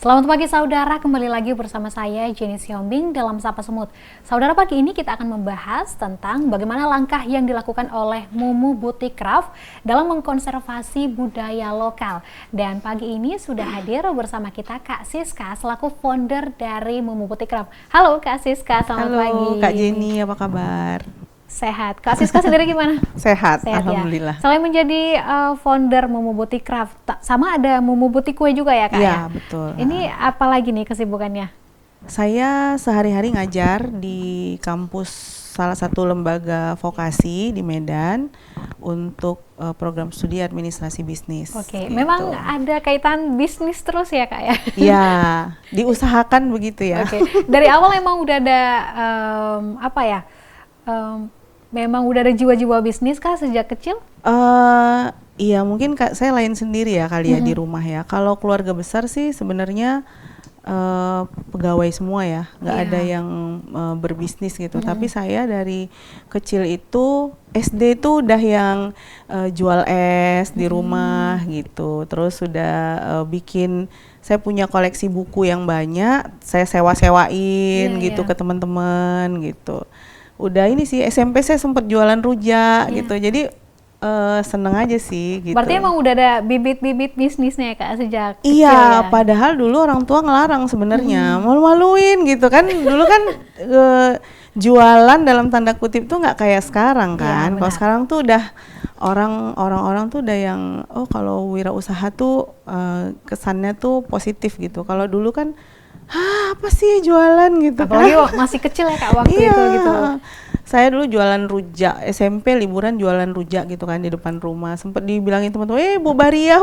Selamat pagi saudara, kembali lagi bersama saya Jenny Siombing dalam Sapa Semut. Saudara, pagi ini kita akan membahas tentang bagaimana langkah yang dilakukan oleh Mumu Boutique Craft dalam mengkonservasi budaya lokal. Dan pagi ini sudah hadir bersama kita Kak Siska selaku founder dari Mumu Boutique Craft. Halo Kak Siska, selamat pagi. Halo Kak Jenny, apa kabar? Sehat. Kak Siska sendiri gimana? Sehat, Ya. alhamdulillah. Selain menjadi founder Mumu Boutique Craft, sama ada Mumu Boutique Kue juga ya Kak? Iya, betul. Ini apa lagi nih kesibukannya? Saya sehari-hari ngajar di kampus salah satu lembaga vokasi di Medan untuk program studi administrasi bisnis. Oke, gitu. memang ada kaitan bisnis terus ya Kak ya? Iya, diusahakan begitu ya. Oke, dari awal emang udah ada memang udah ada jiwa-jiwa bisnis kah sejak kecil? Iya, mungkin saya lain sendiri ya kali ya di rumah ya. Kalau keluarga besar sih sebenarnya pegawai semua ya, nggak ada yang berbisnis gitu. Tapi saya dari kecil itu SD itu udah yang jual es di rumah gitu. Terus sudah bikin, saya punya koleksi buku yang banyak, saya sewa-sewain gitu ke teman-teman gitu. Udah ini sih SMP saya sempat jualan rujak gitu. Jadi seneng aja sih gitu. Berarti emang udah ada bibit-bibit bisnisnya Kak sejak kecil ya? ya? Padahal dulu orang tua ngelarang sebenarnya, malu-maluin gitu kan. Dulu kan jualan dalam tanda kutip tuh nggak kayak sekarang kan. Kalau sekarang tuh udah orang-orang tuh udah yang kalau wirausaha tuh kesannya tuh positif gitu. Kalau dulu kan apa sih jualan gitu. Apalagi masih kecil ya Kak waktu itu gitu. Saya dulu jualan rujak, SMP liburan jualan rujak gitu kan di depan rumah. Sempet dibilangin teman-teman, Bu Bariah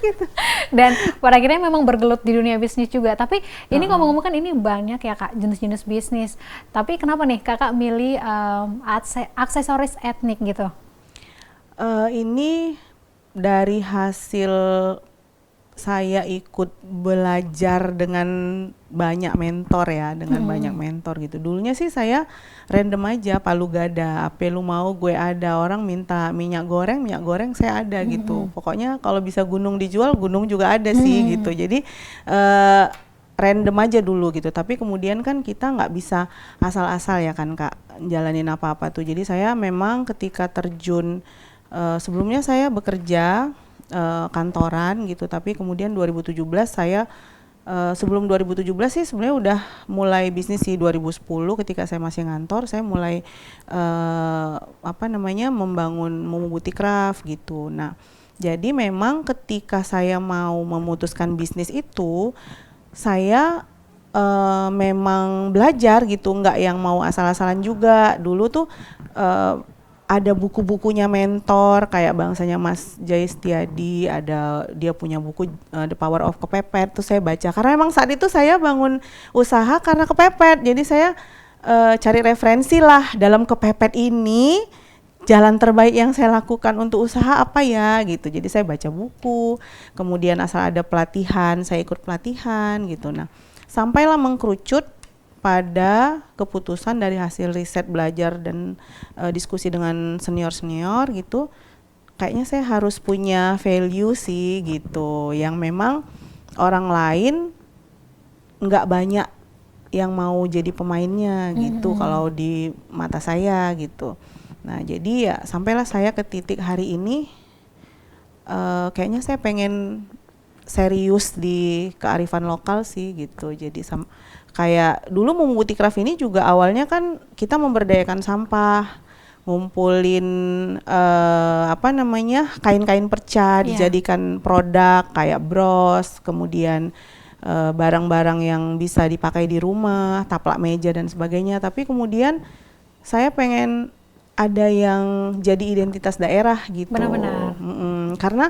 gitu. Dan pada akhirnya memang bergelut di dunia bisnis juga. Tapi ini ngomong-ngomong kan ini banyak ya Kak jenis-jenis bisnis. Tapi kenapa nih Kakak milih aksesoris etnik gitu? Ini dari hasil saya ikut belajar dengan banyak mentor ya, banyak mentor gitu. Dulunya sih saya random aja, palu gada, apa lu mau gue ada, orang minta minyak goreng saya ada gitu. Pokoknya kalau bisa gunung dijual, gunung juga ada sih gitu. Jadi random aja dulu gitu. Tapi kemudian kan kita nggak bisa asal-asal ya kan Kak, jalanin apa-apa tuh. Jadi saya memang ketika terjun, sebelumnya saya bekerja kantoran gitu, tapi kemudian 2017 saya sebelum 2017 sih sebenarnya udah mulai bisnis sih. 2010 ketika saya masih ngantor, saya mulai membangun Mumu Boutique Craft gitu. Nah, jadi memang ketika saya mau memutuskan bisnis itu, saya memang belajar gitu, nggak yang mau asal-asalan juga. Dulu tuh ada buku-bukunya mentor kayak bangsanya Mas Jai Setiadi, dia punya buku The Power of Kepepet, tuh saya baca karena memang saat itu saya bangun usaha karena kepepet. Jadi saya cari referensi lah dalam kepepet ini, jalan terbaik yang saya lakukan untuk usaha apa ya gitu. Jadi saya baca buku, kemudian asal ada pelatihan saya ikut pelatihan gitu. Nah, sampailah mengkerucut pada keputusan dari hasil riset, belajar dan diskusi dengan senior-senior gitu, kayaknya saya harus punya value sih gitu, yang memang orang lain nggak banyak yang mau jadi pemainnya gitu kalau di mata saya gitu. Nah, jadi ya sampailah saya ke titik hari ini, kayaknya saya pengen serius di kearifan lokal sih gitu. Jadi kayak dulu Mumu Boutique Craft ini juga awalnya kan kita memberdayakan sampah, ngumpulin kain-kain perca dijadikan produk kayak bros, kemudian barang-barang yang bisa dipakai di rumah, taplak meja dan sebagainya. Tapi kemudian saya pengen ada yang jadi identitas daerah gitu. Benar-benar. Karena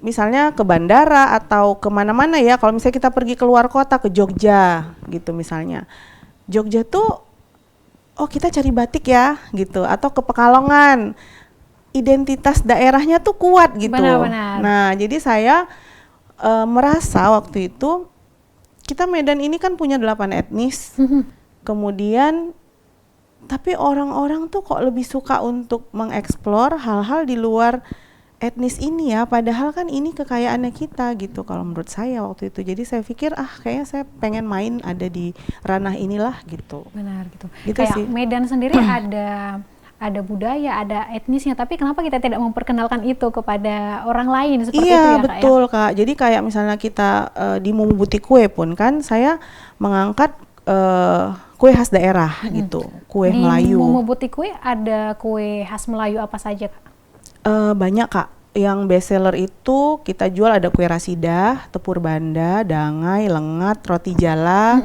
misalnya ke bandara atau kemana-mana ya, kalau misalnya kita pergi keluar kota ke Jogja gitu misalnya, Jogja tuh kita cari batik ya gitu, atau ke Pekalongan, identitas daerahnya tuh kuat gitu. Benar-benar. Nah, jadi saya merasa waktu itu kita Medan ini kan punya 8 etnis, kemudian tapi orang-orang tuh kok lebih suka untuk mengeksplor hal-hal di luar etnis ini ya, padahal kan ini kekayaannya kita gitu kalau menurut saya waktu itu. Jadi saya pikir kayaknya saya pengen main ada di ranah inilah gitu. Benar gitu. Gitu Kayak sih. Medan sendiri ada budaya, ada etnisnya, tapi kenapa kita tidak memperkenalkan itu kepada orang lain seperti itu ya, Kak? Betul, Kak. Jadi kayak misalnya kita di Mumu Butik Kue pun kan saya mengangkat kue khas daerah gitu, kue Di Melayu. Momo Butik Kue ada kue khas Melayu apa saja, Kak? Banyak, Kak. Yang best seller itu kita jual ada kue rasidah, tepur banda, dangai, lengat, roti jala,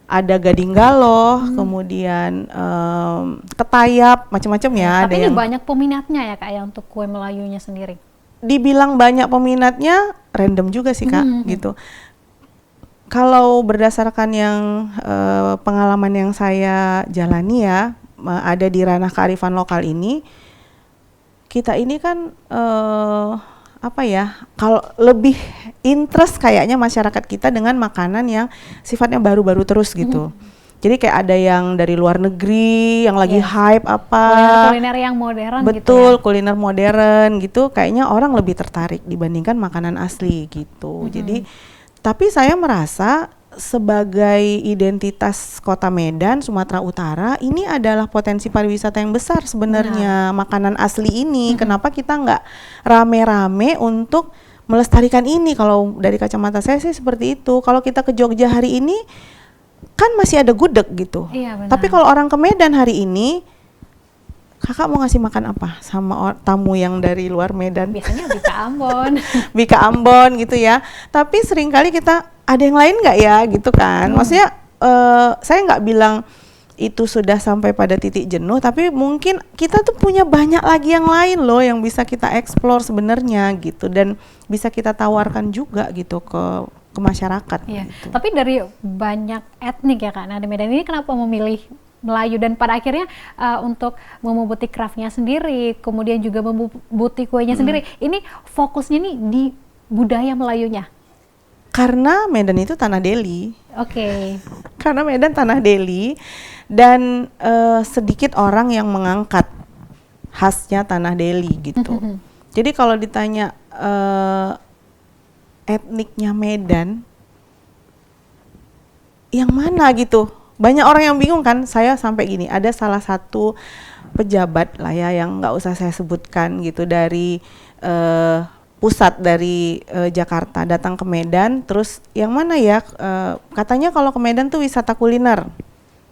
ada gading galoh, kemudian ketayap, macam-macam ya. Ada Tapi ini yang banyak peminatnya ya, Kak, ya, untuk kue Melayunya sendiri. dibilang banyak peminatnya, random juga sih, Kak, gitu. Kalau berdasarkan yang pengalaman yang saya jalani ya, ada di ranah kearifan lokal ini, kita ini kan apa ya, kalau lebih interest kayaknya masyarakat kita dengan makanan yang sifatnya baru-baru terus gitu. Jadi kayak ada yang dari luar negeri yang lagi hype apa, Kuliner yang modern gitu betul, ya. kuliner modern gitu, kayaknya orang lebih tertarik dibandingkan makanan asli gitu. Jadi tapi saya merasa sebagai identitas Kota Medan, Sumatera Utara, ini adalah potensi pariwisata yang besar sebenarnya, makanan asli ini. Kenapa kita nggak rame-rame untuk melestarikan ini? Kalau dari kacamata saya sih seperti itu. Kalau kita ke Jogja hari ini, kan masih ada gudeg gitu. Iya, benar. Tapi kalau orang ke Medan hari ini, kakak mau ngasih makan apa sama tamu yang dari luar Medan? Biasanya Bika Ambon. Bika Ambon gitu ya. Tapi seringkali kita ada yang lain nggak ya gitu kan. Maksudnya saya nggak bilang itu sudah sampai pada titik jenuh, tapi mungkin kita tuh punya banyak lagi yang lain loh yang bisa kita explore sebenarnya gitu, dan bisa kita tawarkan juga gitu ke masyarakat. Iya. Gitu. Tapi dari banyak etnik ya, Kak, nah di Medan ini kenapa memilih Melayu, dan pada akhirnya untuk Momo Butik Craft-nya sendiri, kemudian juga Momo Butik Kuenya sendiri, ini fokusnya nih di budaya Melayunya? Karena Medan itu tanah Delhi. Oke. Karena Medan tanah Delhi dan sedikit orang yang mengangkat khasnya tanah Delhi gitu. Jadi kalau ditanya etniknya Medan yang mana gitu, banyak orang yang bingung kan. Saya sampai gini, ada salah satu pejabat lah ya yang nggak usah saya sebutkan gitu, dari pusat dari Jakarta datang ke Medan, terus yang mana ya, katanya kalau ke Medan tuh wisata kuliner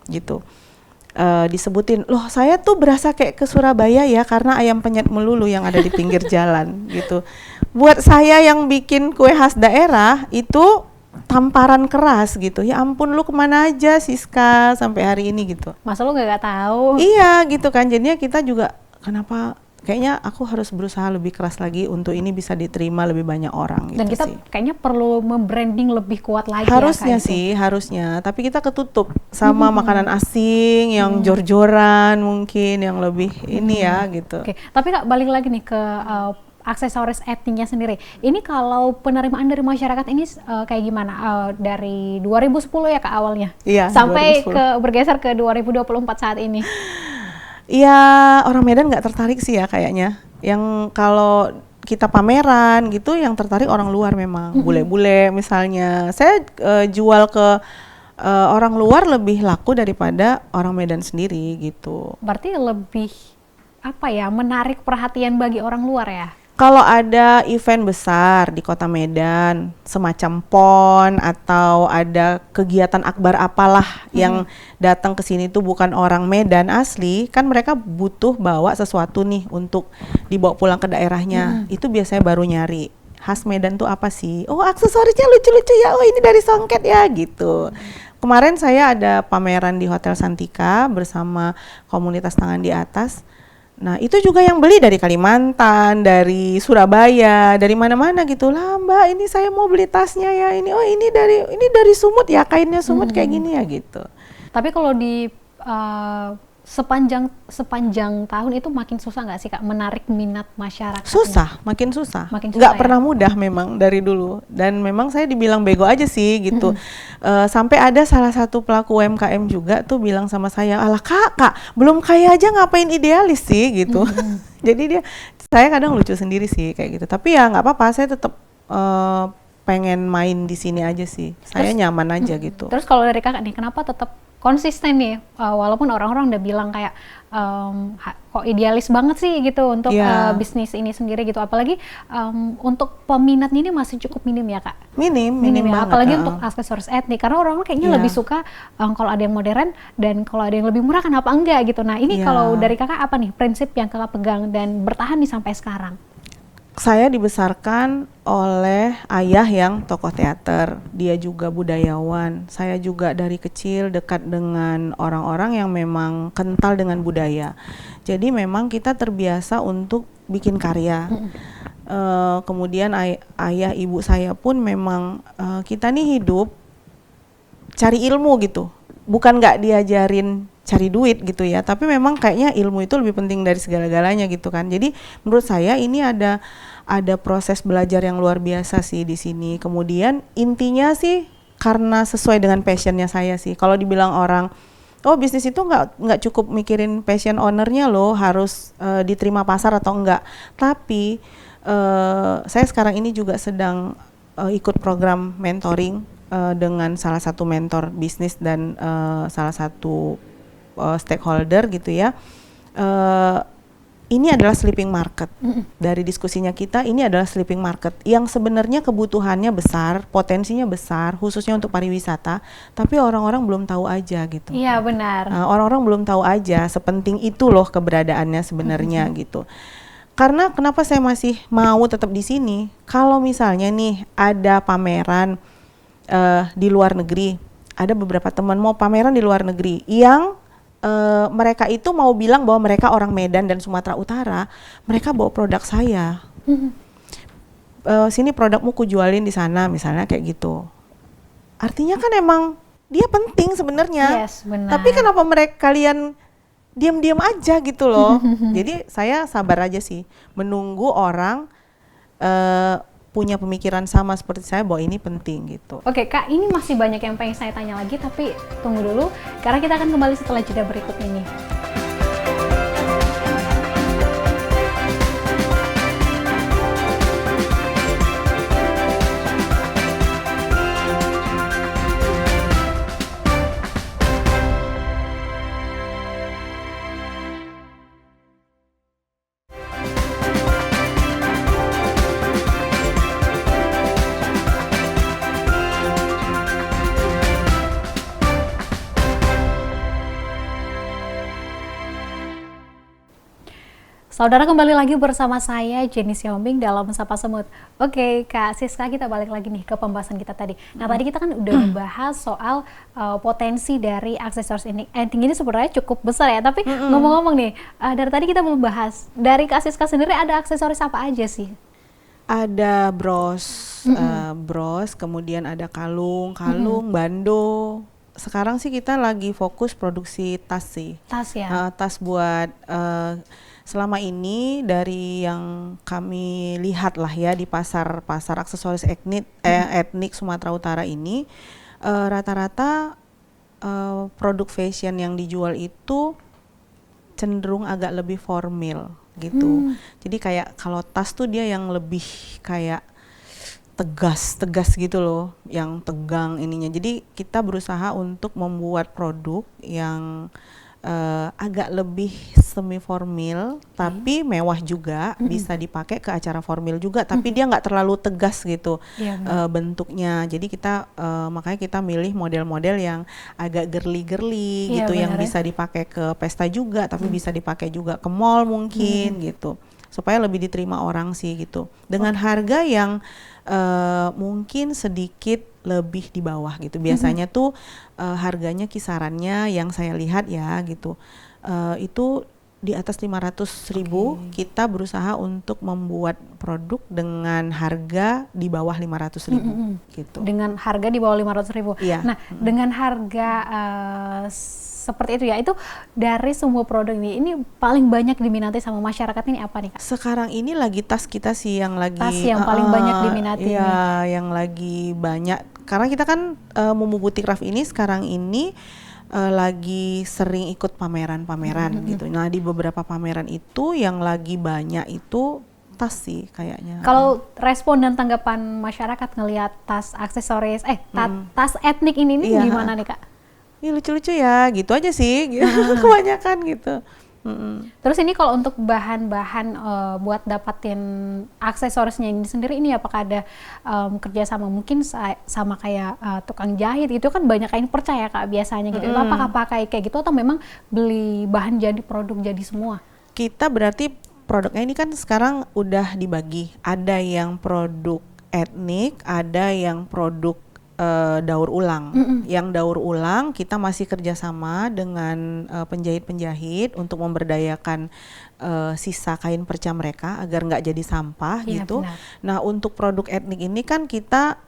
gitu. Disebutin, loh saya tuh berasa kayak ke Surabaya ya karena ayam penyet melulu yang ada di pinggir jalan gitu. Buat saya yang bikin kue khas daerah itu tamparan keras gitu. Ya ampun, lu kemana aja Siska sampai hari ini gitu. Masa lu nggak tahu? Iya gitu kan, jadinya kita juga kenapa kayaknya aku harus berusaha lebih keras lagi untuk ini bisa diterima lebih banyak orang gitu. Dan kita sih kayaknya perlu membranding lebih kuat lagi harusnya ya, Kak, sih, harusnya. Tapi kita ketutup sama makanan asing yang jor-joran mungkin, yang lebih ini ya gitu. Oke, tapi Kak, balik lagi nih ke aksesoris etniknya sendiri. Ini kalau penerimaan dari masyarakat ini kayak gimana? Dari 2010 ya, Kak, awalnya? Iya, Sampai 2010. bergeser ke 2024 saat ini. Iya, orang Medan nggak tertarik sih ya kayaknya. Yang kalau kita pameran gitu, yang tertarik orang luar memang. Bule-bule misalnya. Saya jual ke orang luar lebih laku daripada orang Medan sendiri gitu. Berarti lebih apa ya, menarik perhatian bagi orang luar ya? Kalau ada event besar di Kota Medan, semacam PON atau ada kegiatan akbar apalah yang datang ke sini tuh bukan orang Medan asli, kan mereka butuh bawa sesuatu nih untuk dibawa pulang ke daerahnya. Itu biasanya baru nyari khas Medan tuh apa sih? Oh, aksesorisnya lucu-lucu ya. Oh, ini dari Songket ya gitu. Kemarin saya ada pameran di Hotel Santika bersama komunitas Tangan di Atas. Nah itu juga yang beli dari Kalimantan, dari Surabaya, dari mana-mana gitu lah. Mbak, ini saya mau beli tasnya ya. Ini, oh ini dari Sumut ya, kainnya Sumut kayak gini ya gitu. Tapi kalau di sepanjang tahun itu makin susah nggak sih, Kak, menarik minat masyarakat? Susah, makin susah. Makin susah Nggak ya? pernah mudah memang dari dulu. Dan memang saya dibilang bego aja sih gitu. Sampai ada salah satu pelaku UMKM juga tuh bilang sama saya, alah kak, belum kaya aja ngapain idealis sih gitu. Jadi dia saya kadang lucu sendiri sih kayak gitu. Tapi ya nggak apa-apa, saya tetap pengen main di sini aja sih. Saya nyaman aja gitu. Terus kalau dari kakak nih, kenapa tetap konsisten nih, walaupun orang-orang udah bilang kayak kok idealis banget sih gitu untuk bisnis ini sendiri gitu, apalagi untuk peminatnya ini masih cukup minim ya kak? Minim ya, banget. Apalagi untuk aksesoris etnik, karena orang kayaknya lebih suka kalau ada yang modern dan kalau ada yang lebih murah kenapa enggak gitu. Nah ini kalau dari kakak apa nih prinsip yang kakak pegang dan bertahan nih sampai sekarang? Saya dibesarkan oleh ayah yang tokoh teater, dia juga budayawan. Saya juga dari kecil dekat dengan orang-orang yang memang kental dengan budaya. Jadi memang kita terbiasa untuk bikin karya. Kemudian ayah ibu saya pun memang kita nih hidup cari ilmu gitu, bukan nggak diajarin cari duit gitu ya, tapi memang kayaknya ilmu itu lebih penting dari segala-galanya gitu kan. Jadi menurut saya ini ada proses belajar yang luar biasa sih di sini. Kemudian intinya sih karena sesuai dengan passionnya saya sih. Kalau dibilang orang, oh bisnis itu nggak cukup mikirin passion ownernya loh, harus diterima pasar atau enggak. Tapi saya sekarang ini juga sedang ikut program mentoring dengan salah satu mentor bisnis dan salah satu stakeholder gitu ya. Ini adalah sleeping market. Dari diskusinya kita, ini adalah sleeping market yang sebenarnya kebutuhannya besar, potensinya besar, khususnya untuk pariwisata, tapi orang-orang belum tahu aja gitu. Iya benar. Orang-orang belum tahu aja sepenting itu loh keberadaannya sebenarnya gitu. Karena kenapa saya masih mau tetap di sini? Kalau misalnya nih ada pameran di luar negeri, ada beberapa teman mau pameran di luar negeri yang mereka itu mau bilang bahwa mereka orang Medan dan Sumatera Utara, mereka bawa produk saya. Sini produkmu kujualin di sana misalnya kayak gitu. Artinya kan emang dia penting sebenarnya. Yes, benar. Tapi kenapa kalian diam-diam aja gitu loh. Jadi saya sabar aja sih menunggu orang punya pemikiran sama seperti saya bahwa ini penting gitu. Oke kak, ini masih banyak yang pengen saya tanya lagi, tapi tunggu dulu karena kita akan kembali setelah jeda berikut ini. Saudara, kembali lagi bersama saya Jenny Siombing dalam Sapa Semut. Oke Kak Siska, kita balik lagi nih ke pembahasan kita tadi. Nah tadi kita kan udah membahas soal potensi dari aksesoris etnik ini sebenarnya cukup besar ya. Tapi ngomong-ngomong nih, dari tadi kita belum bahas, dari Kak Siska sendiri ada aksesoris apa aja sih? Ada bros, kemudian ada kalung, bando. Sekarang sih kita lagi fokus produksi tas sih. Tas ya? Tas buat selama ini dari yang kami lihat lah ya di pasar aksesoris etnik Sumatera Utara ini, rata-rata produk fashion yang dijual itu cenderung agak lebih formal gitu. Jadi kayak kalau tas tuh dia yang lebih kayak tegas gitu loh, yang tegang ininya. Jadi kita berusaha untuk membuat produk yang agak lebih semi formal tapi mewah juga, bisa dipakai ke acara formal juga, tapi dia nggak terlalu tegas gitu bentuknya. Jadi kita makanya kita milih model-model yang agak girly gitu, yang bisa dipakai ke pesta juga, tapi bisa dipakai juga ke mall mungkin gitu, supaya lebih diterima orang sih gitu, dengan harga yang mungkin sedikit lebih di bawah gitu. Biasanya tuh harganya kisarannya yang saya lihat ya gitu, itu di atas 500.000. Kita berusaha untuk membuat produk dengan harga di bawah 500.000 gitu. Dengan harga di bawah 500.000. Iya. Nah, dengan harga seperti itu ya, itu dari semua produk ini paling banyak diminati sama masyarakat ini apa nih Kak? Sekarang ini lagi tas kita sih yang lagi tas yang paling banyak diminati ya, yang lagi banyak, karena kita kan Mumu Boutique Craft ini sekarang ini lagi sering ikut pameran-pameran gitu. Nah, di beberapa pameran itu yang lagi banyak itu tas sih kayaknya. Kalau respon dan tanggapan masyarakat ngelihat tas aksesoris, tas etnik ini Iya. gimana nih Kak? Ih, lucu-lucu ya, gitu aja sih, gitu. Kebanyakan gitu. Terus ini kalau untuk bahan-bahan buat dapatin aksesorisnya ini sendiri, ini apakah ada kerjasama mungkin sama kayak tukang jahit itu kan banyak kain perca ya Kak biasanya gitu. Itu apakah pakai kayak gitu atau memang beli bahan jadi produk jadi semua? Kita berarti produknya ini kan sekarang udah dibagi. Ada yang produk etnik, ada yang produk daur ulang. Yang daur ulang kita masih kerjasama dengan penjahit-penjahit untuk memberdayakan sisa kain perca mereka agar nggak jadi sampah gitu. Benar. Nah, untuk produk etnik ini kan kita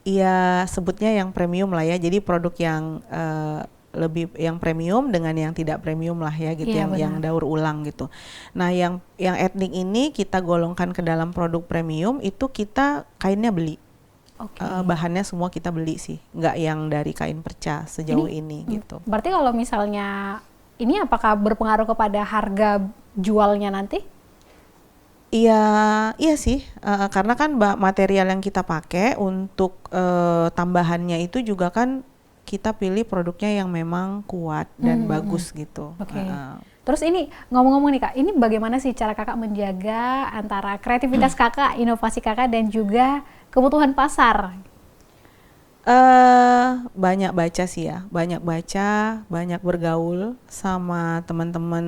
ya sebutnya yang premium lah ya. Jadi produk yang lebih yang premium dengan yang tidak premium lah ya gitu, yang daur ulang gitu. Nah, yang etnik ini kita golongkan ke dalam produk premium, itu kita kainnya beli. Bahannya semua kita beli sih, nggak yang dari kain perca sejauh ini gitu. Berarti kalau misalnya ini apakah berpengaruh kepada harga jualnya nanti? Iya sih, karena kan material yang kita pakai untuk tambahannya itu juga kan kita pilih produknya yang memang kuat dan bagus gitu. Terus ini ngomong-ngomong nih Kak, ini bagaimana sih cara Kakak menjaga antara kreativitas Kakak, inovasi Kakak dan juga kebutuhan pasar? Banyak baca sih ya, banyak baca, banyak bergaul sama teman-teman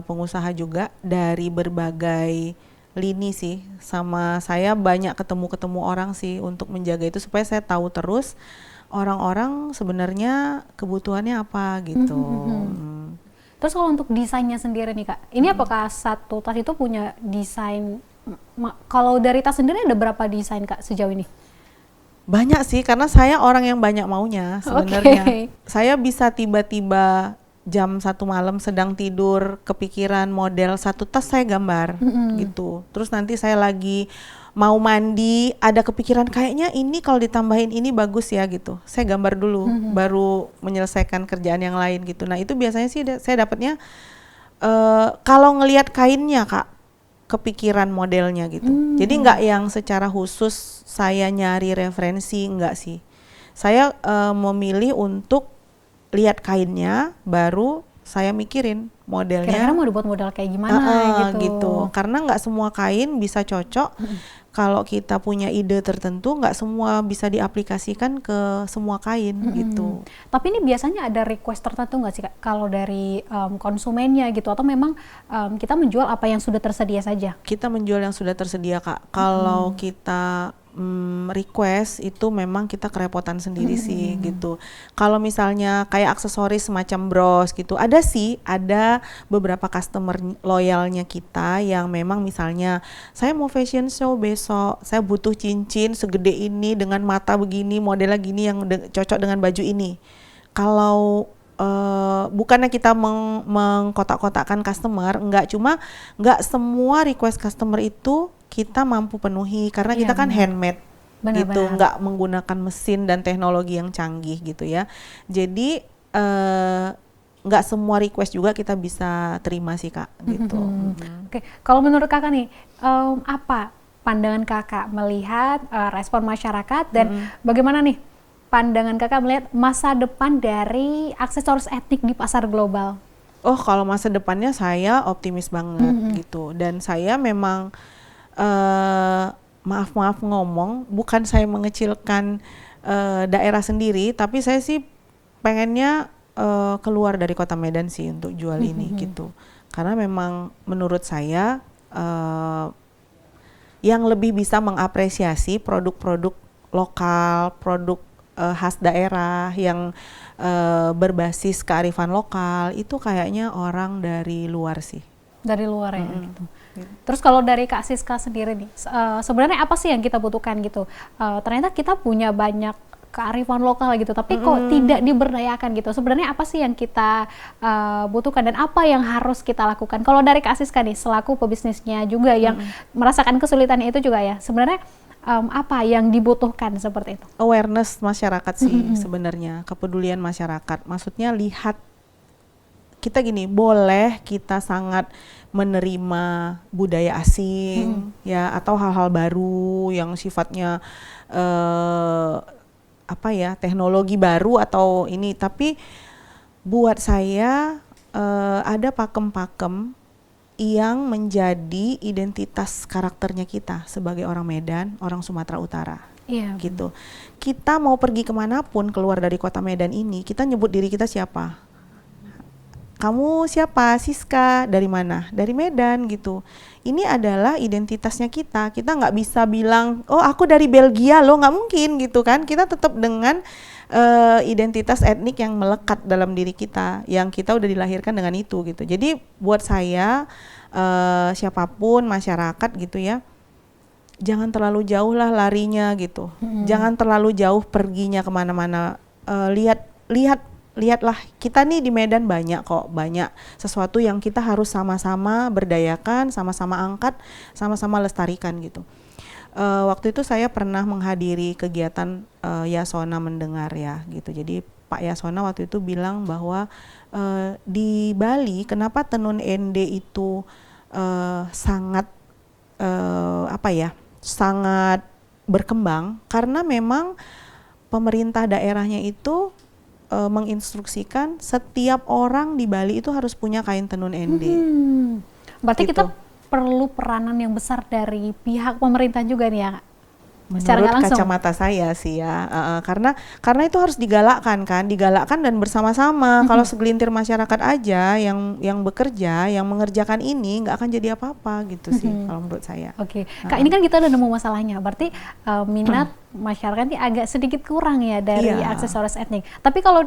pengusaha juga dari berbagai lini sih. Sama saya banyak ketemu orang sih untuk menjaga itu supaya saya tahu terus orang-orang sebenarnya kebutuhannya apa gitu. Terus kalau untuk desainnya sendiri nih Kak, ini apakah satu tas itu punya desain? Kalau dari tas sendiri ada berapa desain Kak sejauh ini? Banyak sih, karena saya orang yang banyak maunya sebenarnya. Saya bisa tiba-tiba jam 1 malam sedang tidur kepikiran model satu tas, saya gambar gitu. Terus nanti saya lagi mau mandi ada kepikiran kayaknya ini kalau ditambahin ini bagus ya gitu. Saya gambar dulu baru menyelesaikan kerjaan yang lain gitu. Nah, itu biasanya sih saya dapatnya kalau ngelihat kainnya Kak, kepikiran modelnya gitu. Jadi nggak yang secara khusus saya nyari referensi, enggak sih. Saya memilih untuk lihat kainnya, baru saya mikirin modelnya. Kira-kira mau dibuat model kayak gimana gitu. Karena nggak semua kain bisa cocok. Kalau kita punya ide tertentu, nggak semua bisa diaplikasikan ke semua kain gitu. Tapi ini biasanya ada request tertentu nggak sih Kak, kalau dari konsumennya gitu, atau memang kita menjual apa yang sudah tersedia saja? Kita menjual yang sudah tersedia Kak. Kalau kita request itu memang kita kerepotan sendiri sih gitu. Kalau misalnya kayak aksesoris semacam bros gitu, ada beberapa customer loyalnya kita yang memang misalnya saya mau fashion show besok, saya butuh cincin segede ini dengan mata begini, modelnya gini yang cocok dengan baju ini. Kalau bukannya kita mengkotak-kotakkan customer, nggak semua request customer itu kita mampu penuhi karena kita kan handmade gitu, nggak menggunakan mesin dan teknologi yang canggih gitu ya. Jadi nggak semua request juga kita bisa terima sih Kak gitu. Oke, kalau menurut Kakak nih apa pandangan Kakak melihat respon masyarakat dan bagaimana nih pandangan Kakak melihat masa depan dari aksesoris etnik di pasar global? Oh, kalau masa depannya saya optimis banget gitu, dan saya memang maaf ngomong, bukan saya mengecilkan daerah sendiri, tapi saya sih pengennya keluar dari kota Medan sih untuk jual ini gitu. Karena memang menurut saya yang lebih bisa mengapresiasi produk-produk lokal, produk khas daerah yang berbasis kearifan lokal itu kayaknya orang dari luar sih. Dari luar ya gitu. Terus kalau dari Kak Siska sendiri nih, sebenarnya apa sih yang kita butuhkan gitu? Ternyata kita punya banyak kearifan lokal gitu, tapi kok tidak diberdayakan gitu. Sebenarnya apa sih yang kita butuhkan dan apa yang harus kita lakukan? Kalau dari Kak Siska nih, selaku pebisnisnya juga yang merasakan kesulitannya itu juga ya, sebenarnya apa yang dibutuhkan seperti itu? Awareness masyarakat sih sebenarnya, kepedulian masyarakat. Maksudnya lihat kita gini, boleh kita sangat menerima budaya asing ya, atau hal-hal baru yang sifatnya teknologi baru atau ini, tapi buat saya ada pakem-pakem yang menjadi identitas karakternya kita sebagai orang Medan, orang Sumatera Utara. Iya. Gitu. Kita mau pergi kemanapun keluar dari kota Medan ini, kita nyebut diri kita siapa? Kamu siapa? Siska. Dari mana? Dari Medan gitu. Ini adalah identitasnya kita. Kita nggak bisa bilang, oh aku dari Belgia loh, nggak mungkin gitu kan. Kita tetap dengan identitas etnik yang melekat dalam diri kita, yang kita udah dilahirkan dengan itu gitu. Jadi buat saya siapapun masyarakat gitu ya, jangan terlalu jauh lah larinya gitu. Jangan terlalu jauh perginya kemana-mana. Lihatlah, kita nih di Medan banyak sesuatu yang kita harus sama-sama berdayakan, sama-sama angkat, sama-sama lestarikan gitu. Waktu itu saya pernah menghadiri kegiatan Yasona Mendengar ya gitu. Jadi Pak Yasona waktu itu bilang bahwa di Bali kenapa tenun ende itu sangat sangat berkembang, karena memang pemerintah daerahnya itu menginstruksikan setiap orang di Bali itu harus punya kain tenun ende. Berarti gitu. kita perlu peranan yang besar dari pihak pemerintah juga nih ya, Kak? Menurut kacamata saya sih ya, karena itu harus digalakkan dan bersama-sama. Kalau segelintir masyarakat aja yang bekerja, yang mengerjakan ini, nggak akan jadi apa-apa gitu sih kalau menurut saya. Oke. Kak, ini kan kita udah nemu masalahnya, berarti minat masyarakat ini agak sedikit kurang ya dari aksesoris etnik. Tapi kalau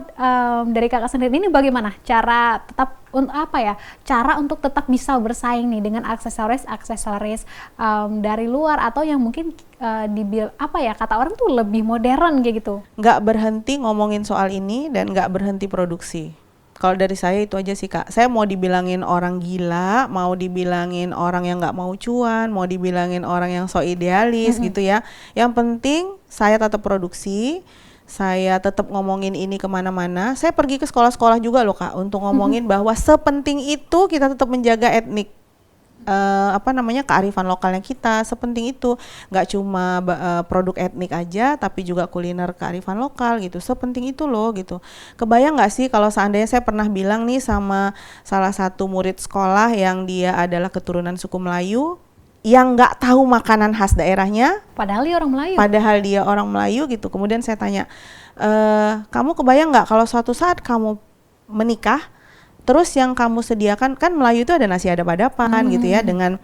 dari kakak sendiri ini bagaimana cara tetap cara untuk tetap bisa bersaing nih dengan aksesoris dari luar, atau yang mungkin kata orang tuh lebih modern kayak gitu? Nggak berhenti ngomongin soal ini dan nggak berhenti produksi. Kalau dari saya itu aja sih Kak. Saya mau dibilangin orang gila, mau dibilangin orang yang nggak mau cuan, mau dibilangin orang yang so idealis gitu ya. Yang penting saya tetap produksi, saya tetap ngomongin ini kemana-mana. Saya pergi ke sekolah-sekolah juga loh Kak, untuk ngomongin bahwa sepenting itu kita tetap menjaga etnik. Kearifan lokalnya kita, sepenting itu. Nggak cuma produk etnik aja, tapi juga kuliner kearifan lokal gitu, sepenting itu loh gitu. Kebayang nggak sih kalau seandainya saya pernah bilang nih sama salah satu murid sekolah yang dia adalah keturunan suku Melayu, yang nggak tahu makanan khas daerahnya, padahal dia orang Melayu gitu. Kemudian saya tanya, kamu kebayang nggak kalau suatu saat kamu menikah, terus yang kamu sediakan, kan Melayu itu ada nasi adap-adapan gitu ya, dengan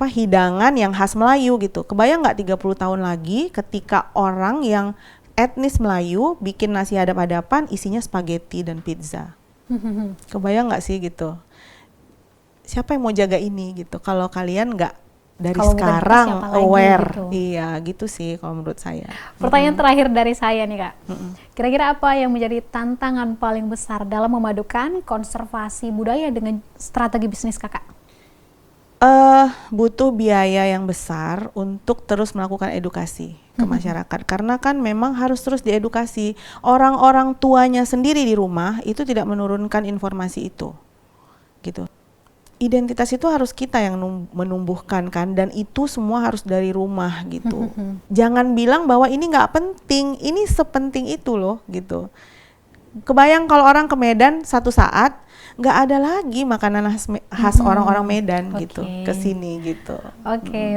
hidangan yang khas Melayu gitu. Kebayang nggak 30 tahun lagi ketika orang yang etnis Melayu bikin nasi adap-adapan isinya spaghetti dan pizza? Kebayang nggak sih gitu? Siapa yang mau jaga ini gitu kalau kalian nggak dari sekarang aware gitu. Iya gitu sih kalau menurut saya. Pertanyaan terakhir dari saya nih Kak, kira-kira apa yang menjadi tantangan paling besar dalam memadukan konservasi budaya dengan strategi bisnis Kakak? Butuh biaya yang besar untuk terus melakukan edukasi ke masyarakat, karena kan memang harus terus diedukasi. Orang-orang tuanya sendiri di rumah itu tidak menurunkan informasi itu gitu. Identitas itu harus kita yang menumbuhkan kan, dan itu semua harus dari rumah gitu. Jangan bilang bahwa ini nggak penting, ini sepenting itu loh gitu. Kebayang kalau orang ke Medan satu saat nggak ada lagi makanan khas orang-orang Medan gitu ke sini gitu.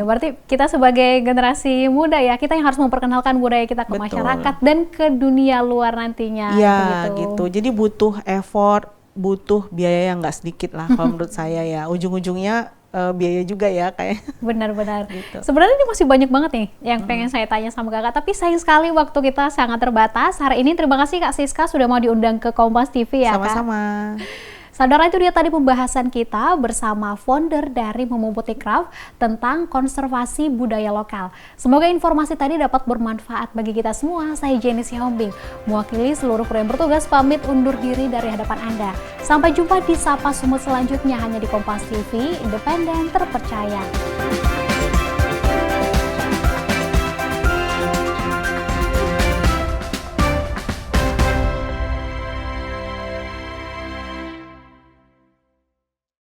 Berarti kita sebagai generasi muda ya, kita yang harus memperkenalkan budaya kita ke masyarakat dan ke dunia luar nantinya. Ya gitu. Jadi butuh effort, butuh biaya yang nggak sedikit lah kalau menurut saya ya. Ujung-ujungnya biaya juga ya kayak. Benar-benar. Gitu. Sebenarnya ini masih banyak banget nih yang pengen saya tanya sama Kakak, tapi sayang sekali waktu kita sangat terbatas. Hari ini terima kasih Kak Siska sudah mau diundang ke Kompas TV ya. Sama-sama. Kak. Saudara, itu dia tadi pembahasan kita bersama founder dari Mumu Boutique Craft tentang konservasi budaya lokal. Semoga informasi tadi dapat bermanfaat bagi kita semua. Saya Jenny Sihombing, mewakili seluruh kru yang bertugas, pamit undur diri dari hadapan Anda. Sampai jumpa di Sapa Sumut selanjutnya hanya di Kompas TV, independen, terpercaya.